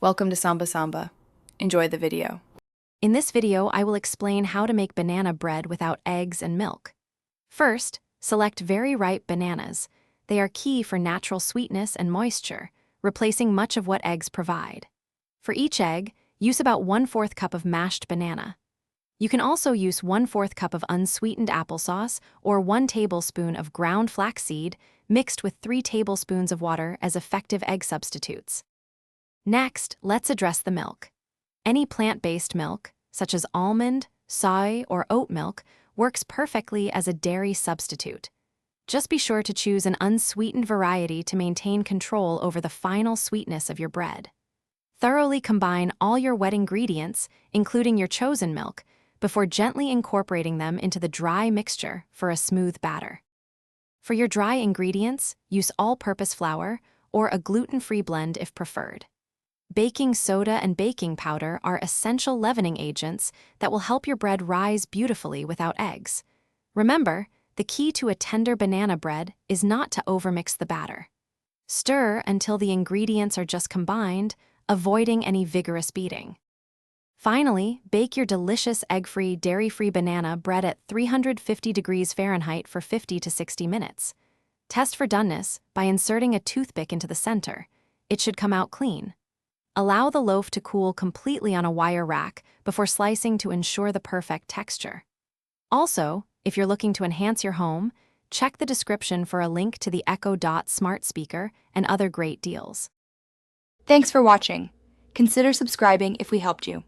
Welcome to Samba Samba. Enjoy the video. In this video, I will explain how to make banana bread without eggs and milk. First, select very ripe bananas. They are key for natural sweetness and moisture, replacing much of what eggs provide. For each egg, use about 1/4 cup of mashed banana. You can also use 1/4 cup of unsweetened applesauce or 1 tablespoon of ground flaxseed mixed with 3 tablespoons of water as effective egg substitutes. Next, let's address the milk. Any plant-based milk, such as almond, soy, or oat milk, works perfectly as a dairy substitute. Just be sure to choose an unsweetened variety to maintain control over the final sweetness of your bread. Thoroughly combine all your wet ingredients, including your chosen milk, before gently incorporating them into the dry mixture for a smooth batter. For your dry ingredients, use all-purpose flour or a gluten-free blend if preferred. Baking soda and baking powder are essential leavening agents that will help your bread rise beautifully without eggs. Remember, the key to a tender banana bread is not to overmix the batter. Stir until the ingredients are just combined, avoiding any vigorous beating. Finally, bake your delicious egg-free, dairy-free banana bread at 350 degrees Fahrenheit for 50 to 60 minutes. Test for doneness by inserting a toothpick into the center. It should come out clean. Allow the loaf to cool completely on a wire rack before slicing to ensure the perfect texture. Also, if you're looking to enhance your home, check the description for a link to the Echo Dot smart speaker and other great deals. Thanks for watching. Consider subscribing if we helped you.